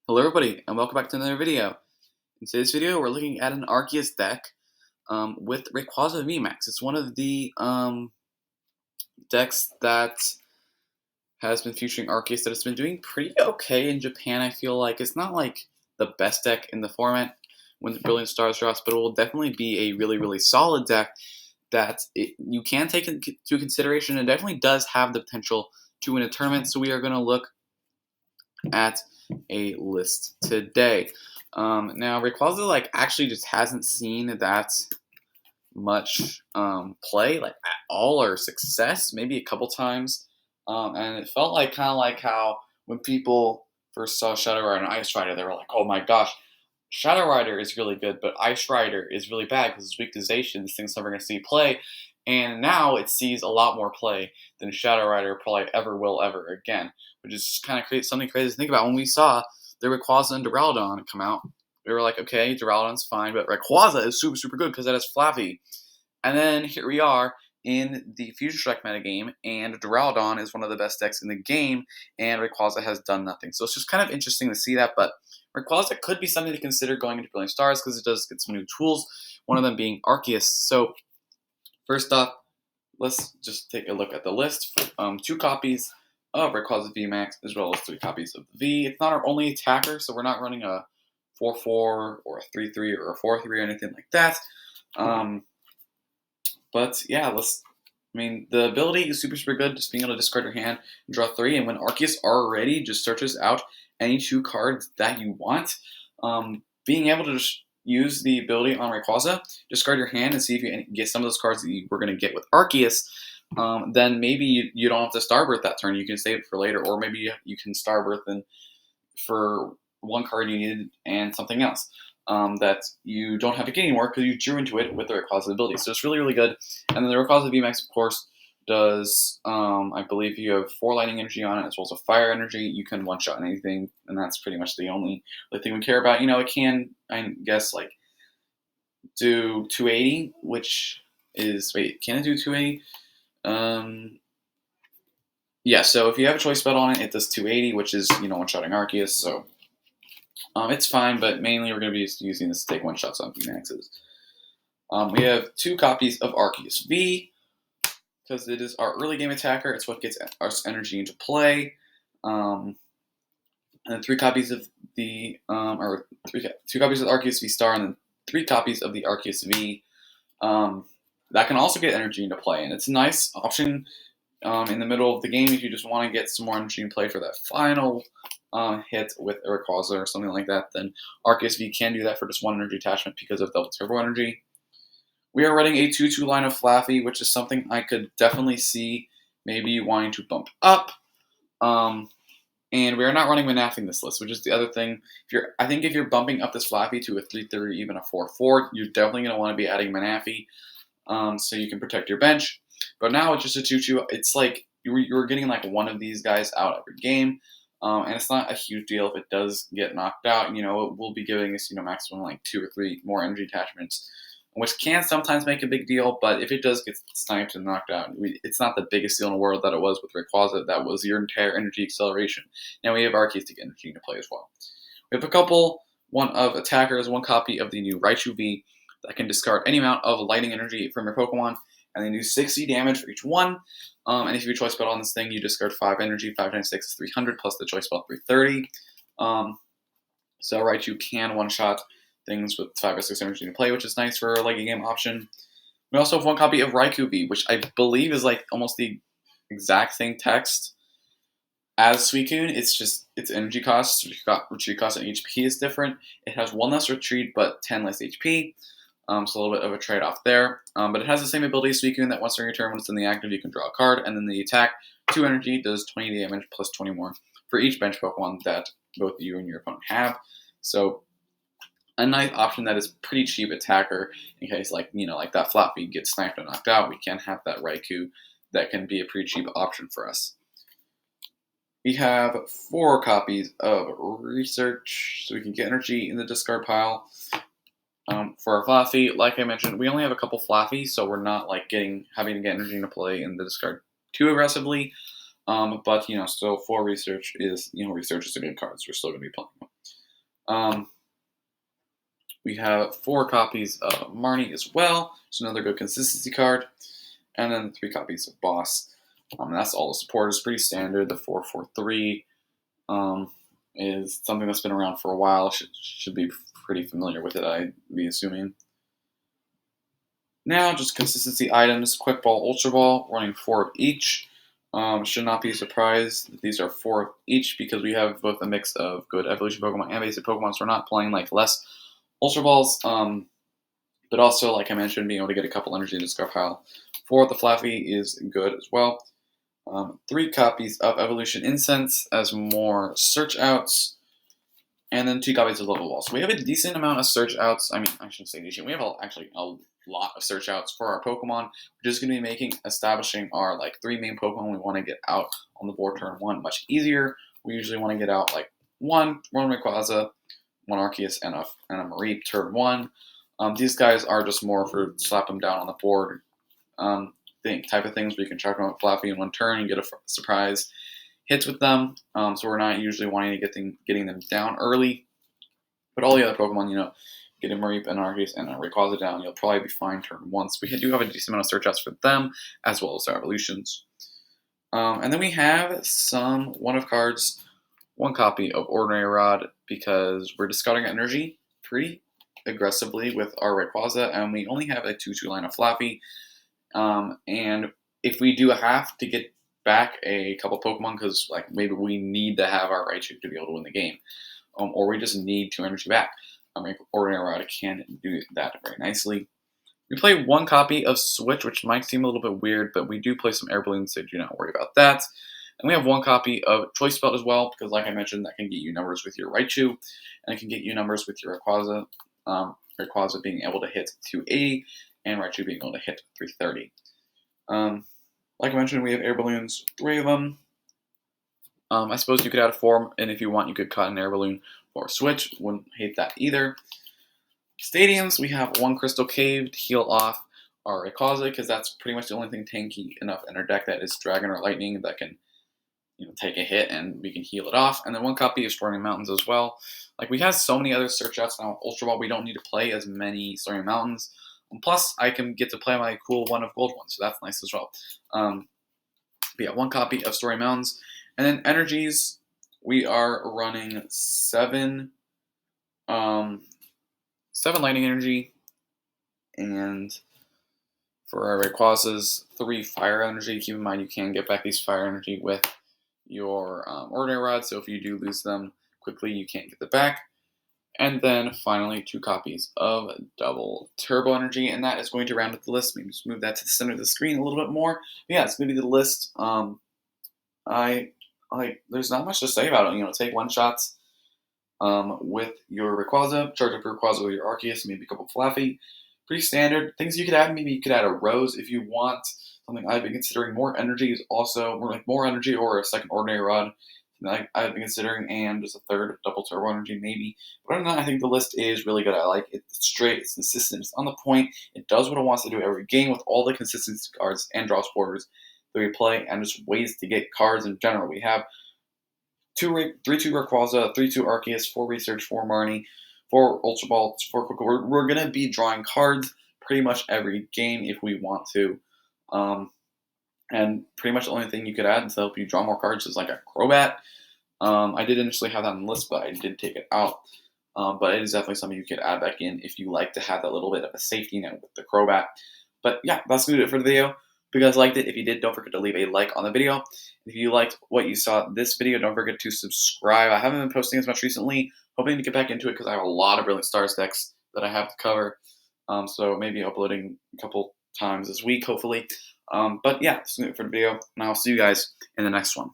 Hello everybody, and welcome back to another video. In today's video, we're looking at an Arceus deck with Rayquaza VMAX. It's one of the decks that has been featuring Arceus that has been doing pretty okay in Japan. I feel like it's not like the best deck in the format when the Brilliant Stars drops, but it will definitely be a really solid deck that you can take into consideration and definitely does have the potential to win a tournament. So we are going to look at a list today. Now Rayquaza actually just hasn't seen that much play at all or success, maybe a couple times, and it felt like kind of like how when people first saw Shadow Rider and Ice Rider, they were like, "Oh my gosh, Shadow Rider is really good, but Ice Rider is really bad because it's weak to Zacian. This thing's never going to see play." And now it sees a lot more play than Shadow Rider probably ever will ever again, which is kind of something crazy to think about. When we saw the Rayquaza and Duraludon come out, we were like, okay, Duraludon's fine, but Rayquaza is super good because that is Flappy. And then here we are in the Fusion Strike metagame, and Duraludon is one of the best decks in the game, and Rayquaza has done nothing. So it's just kind of interesting to see that, but Rayquaza could be something to consider going into Brilliant Stars because it does get some new tools, one of them being Arceus. So first off, let's just take a look at the list. 2 copies of Rayquaza VMAX as well as 3 copies of the V. It's not our only attacker, so we're not running a 4-4 or a 3-3 or a 4-3 or anything like that. But yeah, the ability is super good, just being able to discard your hand and draw 3, and when Arceus already just searches out any 2 cards that you want, being able to just use the ability on Rayquaza, discard your hand and see if you get some of those cards that you were going to get with Arceus, then maybe you don't have to Starbirth that turn. You can save it for later, or maybe you can Starbirth and for one card you needed and something else that you don't have to get anymore because you drew into it with the Rayquaza ability. So it's really good. And then the Rayquaza VMAX, of course, does, I believe you have 4 lightning energy on it as well as a fire energy. You can one-shot anything, and that's pretty much the only thing we care about. It can, I guess, do 280, which is, wait, can it do 280? Yeah, so if you have a choice spell on it, it does 280, which is, one-shotting Arceus, so it's fine, but mainly we're going to be using this to take one-shots on VMAXs. We have 2 copies of Arceus V, because it is our early game attacker. It's what gets our energy into play. And then 3 copies of the, 2 copies of the Arceus VSTAR, and then 3 copies of the Arceus V. That can also get energy into play, and it's a nice option in the middle of the game if you just want to get some more energy in play for that final hit with Rayquaza or something like that. Then Arceus V can do that for just 1 energy attachment because of double turbo energy. We are running a 2-2 line of Flaffy, which is something I could definitely see maybe wanting to bump up. And we are not running Manaphy in this list, which is the other thing. I think if you're bumping up this Flaffy to a 3-3 or even a 4-4, you're definitely going to want to be adding Manaphy so you can protect your bench. But now it's just a 2-2. It's like you're getting one of these guys out every game. And it's not a huge deal if it does get knocked out. It will be giving us, maximum 2 or 3 more energy attachments, which can sometimes make a big deal. But if it does get sniped and knocked out, it's not the biggest deal in the world that it was with Rayquaza. That was your entire energy acceleration. Now we have Arceus to get energy into play as well. We have one of attackers, 1 copy of the new Raichu V that can discard any amount of lightning energy from your Pokemon, and they do 60 damage for each one. And if you choice spell on this thing, you discard 5 energy. 5 times 6 is 300, plus the choice spell 330. So Raichu can one-shot things with 5 or 6 energy to play, which is nice for a late game option. We also have 1 copy of Raikou V, which I believe is almost the exact same text as Suicune. It's just its energy cost, retreat cost, and HP is different. It has 1 less retreat, but 10 less HP. So a little bit of a trade-off there. But it has the same ability as Suicune that once during your turn, when it's in the active, you can draw a card, and then the attack, 2 energy, does 20 damage plus 20 more for each bench Pokemon that both you and your opponent have. So a nice option that is pretty cheap attacker in case that Flappy gets sniped and knocked out. We can have that Raikou that can be a pretty cheap option for us. We have 4 copies of Research, so we can get energy in the discard pile. For our Flaffy, like I mentioned, we only have a couple Flaffy, so we're not having to get energy into play in the discard too aggressively. But still 4 Research is Research is a good card, so we're still going to be playing them. Um, we have 4 copies of Marnie as well. It's another good consistency card. And then 3 copies of Boss. That's all the support. It's pretty standard. The 443 is something that's been around for a while. Should be pretty familiar with it, I'd be assuming. Now, just consistency items. Quick Ball, Ultra Ball, running 4 of each. Should not be surprised that these are 4 of each because we have both a mix of good evolution Pokemon and basic Pokemon, so we're not playing like less Ultra Balls. But also, like I mentioned, being able to get a couple energy in the discard pile for the Flaffy is good as well. 3 copies of Evolution Incense as more search outs, and then 2 copies of Level Wall. So we have a decent amount of search outs. I mean, I shouldn't say decent. We have actually a lot of search outs for our Pokemon. We're just going to be establishing our 3 main Pokemon we want to get out on the board turn 1 much easier. We usually want to get out one Rayquaza, 1 Arceus, and a Mareep turn 1. These guys are just more for slap them down on the board type of things where you can chuck them with Flaffy in 1 turn and get a surprise hits with them. So we're not usually wanting to getting them down early. But all the other Pokemon, get a Mareep and Arceus and a Rayquaza down, you'll probably be fine turn 1. So we do have a decent amount of search outs for them as well as our evolutions. And then we have some 1-of cards, 1 copy of Ordinary Rod because we're discarding energy pretty aggressively with our Rayquaza, and we only have a 2/2 line of Flappy. And if we do have to get back a couple Pokemon because maybe we need to have our Raichu to be able to win the game, or we just need 2 energy back, Ordinary Rod can do that very nicely. We play 1 copy of Switch, which might seem a little bit weird, but we do play some Air Balloons, so do not worry about that. And we have 1 copy of Choice Belt as well, because like I mentioned, that can get you numbers with your Raichu, and it can get you numbers with your Rayquaza. Rayquaza being able to hit 280, and Raichu being able to hit 330. Like I mentioned, we have Air Balloons, 3 of them. I suppose you could add a 4, and if you want, you could cut an Air Balloon for Switch. Wouldn't hate that either. Stadiums, we have 1 Crystal Cave to heal off our Rayquaza, because that's pretty much the only thing tanky enough in our deck that is Dragon or Lightning that can take a hit and we can heal it off. And then 1 copy of Stormy Mountains as well. We have so many other search outs now. Ultra Ball, we don't need to play as many Stormy Mountains. Plus, I can get to play my cool 1 of Gold one, so that's nice as well. But yeah, 1 copy of Stormy Mountains. And then energies, we are running 7 lightning energy, and for our Rayquazas, 3 fire energy. Keep in mind you can get back these fire energy with your Ordinary Rod, so if you do lose them quickly, you can't get them back. And then finally, 2 copies of double turbo energy, and that is going to round up the list. Maybe just move that to the center of the screen a little bit more. But yeah, it's going to be the list. There's not much to say about it. Take 1-shots with your Rayquaza, charge up your Rayquaza with your Arceus, maybe a couple Flaffy. Pretty standard. Things you could add, maybe you could add a Rose if you want. Something I've been considering. More energy is also more energy, or a second Ordinary Rod. I've been considering, and just a 3rd double turbo energy maybe. But other than that, I think the list is really good. I like it. It's straight, it's consistent, it's on the point. It does what it wants to do every game with all the consistency cards and draw supporters that we play, and just ways to get cards in general. We have 3/2 Rayquaza, 3/2 Arceus, 4 Research, 4 Marnie, 4 Ultra Ball, 4 Quick. We're going to be drawing cards pretty much every game if we want to. And pretty much the only thing you could add to help you draw more cards is a Crobat. I did initially have that on the list, but I did take it out. But it is definitely something you could add back in if you like to have that little bit of a safety net with the Crobat. But yeah, that's going to do it for the video. If you guys liked it, if you did, don't forget to leave a like on the video. If you liked what you saw this video, don't forget to subscribe. I haven't been posting as much recently. Hoping to get back into it because I have a lot of Brilliant Stars decks that I have to cover. So maybe uploading a couple times this week, hopefully. But yeah, that's it for the video, and I'll see you guys in the next one.